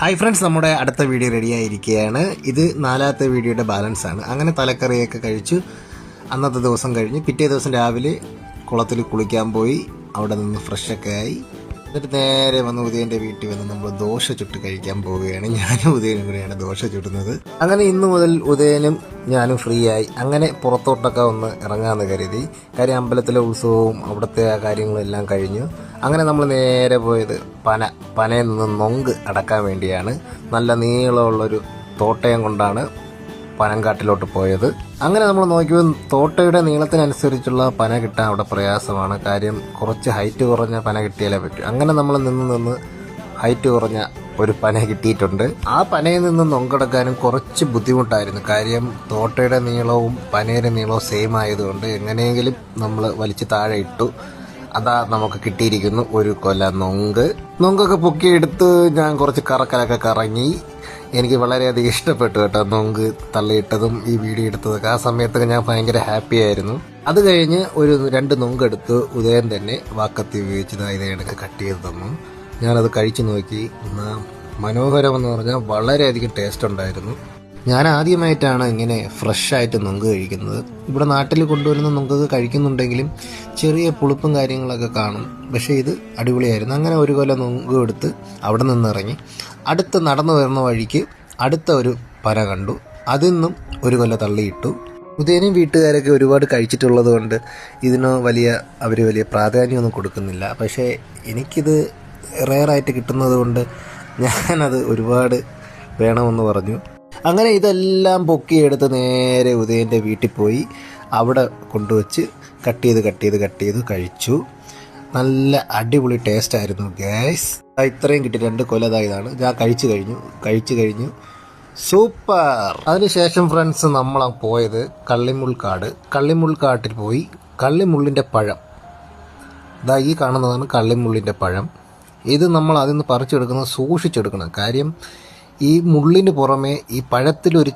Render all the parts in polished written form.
Hi friends, നമ്മുടെ അടുത്ത video ready ആയിരിക്കുകയാണ്. ഇത് നാലാമത്തെ വീഡിയോയുടെ ബാലൻസ് ആണ്. അങ്ങനെ തലക്കറിയൊക്കെ കഴിച്ചു. അന്നത്തെ ദിവസം കഴിഞ്ഞ് പിറ്റേ ദിവസം രാവിലെ കുളത്തിൽ കുളിക്കാൻ പോയി. അവിടെ നിന്ന് ഫ്രഷൊക്കെ ആയി. എന്നിട്ട് നേരെ വന്ന് ഉദയൻ്റെ വീട്ടിൽ വന്ന് നമ്മൾ ദോശ ചുട്ട് കഴിക്കാൻ പോവുകയാണ്. ഞാനും ഉദയനും കൂടെയാണ് ദോശ ചുടുന്നത്. അങ്ങനെ ഇന്നു മുതൽ ഉദയനും ഞാനും ഫ്രീ ആയി. അങ്ങനെ പുറത്തോട്ടൊക്കെ ഒന്ന് ഇറങ്ങാമെന്ന് കരുതി. കാര്യം അമ്പലത്തിലെ ഉത്സവവും അവിടുത്തെ ആ കാര്യങ്ങളും എല്ലാം കഴിഞ്ഞു. അങ്ങനെ നമ്മൾ നേരെ പോയത് പനയിൽ നിന്ന് നൊങ്ക് അടക്കാൻ വേണ്ടിയാണ്. നല്ല നീളമുള്ളൊരു തോട്ടയം കൊണ്ടാണ് പനങ്കാട്ടിലോട്ട് പോയത്. അങ്ങനെ നമ്മൾ നോക്കിയപ്പോൾ തോട്ടയുടെ നീളത്തിനനുസരിച്ചുള്ള പന കിട്ടാൻ അവിടെ പ്രയാസമാണ്. കാര്യം കുറച്ച് ഹൈറ്റ് കുറഞ്ഞ പന കിട്ടിയാലേ പറ്റും. അങ്ങനെ നമ്മൾ നിന്ന് ഹൈറ്റ് കുറഞ്ഞ ഒരു പന കിട്ടിയിട്ടുണ്ട്. ആ പനയിൽ നിന്ന് നൊങ്കെടുക്കാനും കുറച്ച് ബുദ്ധിമുട്ടായിരുന്നു. കാര്യം തോട്ടയുടെ നീളവും പനയുടെ നീളവും സെയിം ആയതുകൊണ്ട് എങ്ങനെയെങ്കിലും നമ്മൾ വലിച്ച് താഴെ ഇട്ടു. അതാ നമുക്ക് കിട്ടിയിരിക്കുന്നു ഒരു കൊല നൊങ്കൊക്കെ പൊക്കിയെടുത്ത് ഞാൻ കുറച്ച് കറക്കലൊക്കെ കറങ്ങി. എനിക്ക് വളരെയധികം ഇഷ്ടപ്പെട്ടു കേട്ടോ നൊങ്ക് തള്ളിയിട്ടതും ഈ വീഡിയോ എടുത്തതൊക്കെ. ആ സമയത്തൊക്കെ ഞാൻ ഭയങ്കര ഹാപ്പി ആയിരുന്നു. അത് കഴിഞ്ഞ് ഒരു 2 നൊങ്കെടുത്ത് ഉദയം തന്നെ വാക്കത്തി ഉപയോഗിച്ചത് ഇതേണൊക്കെ കട്ട് ചെയ്ത് തന്നു. ഞാനത് കഴിച്ചു നോക്കി. മനോഹരമെന്ന് പറഞ്ഞാൽ വളരെയധികം ടേസ്റ്റ് ഉണ്ടായിരുന്നു. ഞാൻ ആദ്യമായിട്ടാണ് ഇങ്ങനെ ഫ്രഷായിട്ട് നൊങ്ക് കഴിക്കുന്നത്. ഇവിടെ നാട്ടിൽ കൊണ്ടുവരുന്ന നൊങ്കൊക്കെ കഴിക്കുന്നുണ്ടെങ്കിലും ചെറിയ പുളിപ്പും കാര്യങ്ങളൊക്കെ കാണും. പക്ഷേ ഇത് അടിപൊളിയായിരുന്നു. അങ്ങനെ ഒരു കൊല നൊങ്ക് എടുത്ത് അവിടെ നിന്നിറങ്ങി. അടുത്ത് നടന്നു വരുന്ന വഴിക്ക് അടുത്ത ഒരു പന കണ്ടു. അതിൽ നിന്നും ഒരു കൊല തള്ളിയിട്ടു. ഉദയനും വീട്ടുകാരൊക്കെ ഒരുപാട് കഴിച്ചിട്ടുള്ളത് കൊണ്ട് ഇതിന് വലിയ പ്രാധാന്യമൊന്നും കൊടുക്കുന്നില്ല. പക്ഷേ എനിക്കിത് റെയറായിട്ട് കിട്ടുന്നത് കൊണ്ട് ഞാനത് ഒരുപാട് വേണമെന്ന് പറഞ്ഞു. അങ്ങനെ ഇതെല്ലാം പൊക്കിയെടുത്ത് നേരെ ഉദയൻ്റെ വീട്ടിൽ പോയി അവിടെ കൊണ്ടുവച്ച് കട്ട് ചെയ്ത് കഴിച്ചു. നല്ല അടിപൊളി ടേസ്റ്റ് ആയിരുന്നു ഗൈസ്. ഇത്രയും കിട്ടി. 2 കൊല ഇതാണ്. ഞാൻ കഴിച്ചു കഴിഞ്ഞു. സൂപ്പർ. അതിനുശേഷം ഫ്രണ്ട്സ് നമ്മൾ പോയത് കള്ളിമുൾക്കാട്ടിൽ പോയി. കള്ളിമുള്ളിൻ്റെ പഴം ഈ കാണുന്നതാണ് കള്ളിമുള്ളിൻ്റെ പഴം. ഇത് നമ്മൾ അതിൽ നിന്ന് പറിച്ചെടുക്കുന്നത് സൂക്ഷിച്ചെടുക്കണം. കാര്യം ഈ മുള്ളിന് പുറമെ ഈ പഴത്തിലൊരു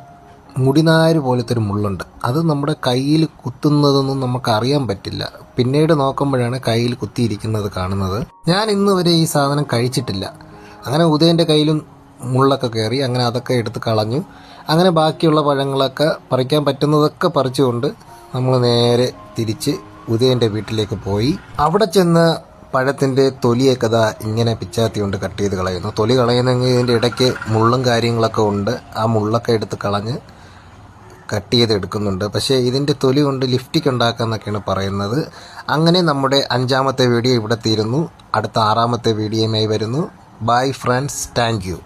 മുടിനാര് പോലത്തെ ഒരു മുള്ളുണ്ട്. അത് നമ്മുടെ കയ്യിൽ കുത്തുന്നതൊന്നും നമുക്ക് അറിയാൻ പറ്റില്ല. പിന്നീട് നോക്കുമ്പോഴാണ് കയ്യിൽ കുത്തിയിരിക്കുന്നത് കാണുന്നത്. ഞാൻ ഇന്ന് വരെ ഈ സാധനം കഴിച്ചിട്ടില്ല. അങ്ങനെ ഉദയൻ്റെ കയ്യിലും മുള്ളൊക്കെ കയറി. അങ്ങനെ അതൊക്കെ എടുത്ത് കളഞ്ഞു. അങ്ങനെ ബാക്കിയുള്ള പഴങ്ങളൊക്കെ പറിക്കാൻ പറ്റുന്നതൊക്കെ പറിച്ചുകൊണ്ട് നമ്മൾ നേരെ തിരിച്ച് ഉദയൻ്റെ വീട്ടിലേക്ക് പോയി. അവിടെ ചെന്ന് പഴത്തിൻ്റെ തൊലിയൊക്കെ ഇങ്ങനെ പിച്ചാത്തി കൊണ്ട് കട്ട് ചെയ്ത് കളയുന്നു. തൊലി കളയുന്നെങ്കിൽ ഇതിൻ്റെ ഇടയ്ക്ക് മുള്ളും കാര്യങ്ങളൊക്കെ ഉണ്ട്. ആ മുള്ളൊക്കെ എടുത്ത് കളഞ്ഞ് കട്ട് ചെയ്ത് എടുക്കുന്നുണ്ട്. പക്ഷേ ഇതിൻ്റെ തൊലി കൊണ്ട് ലിഫ്റ്റിക്ക് ഉണ്ടാക്കാമെന്നൊക്കെയാണ് പറയുന്നത്. അങ്ങനെ നമ്മുടെ 5ാമത്തെ വീഡിയോ ഇവിടെ തീരുന്നു. അടുത്ത 6ാമത്തെ വീഡിയോയുമായി വരുന്നു. Bye friends, thank you.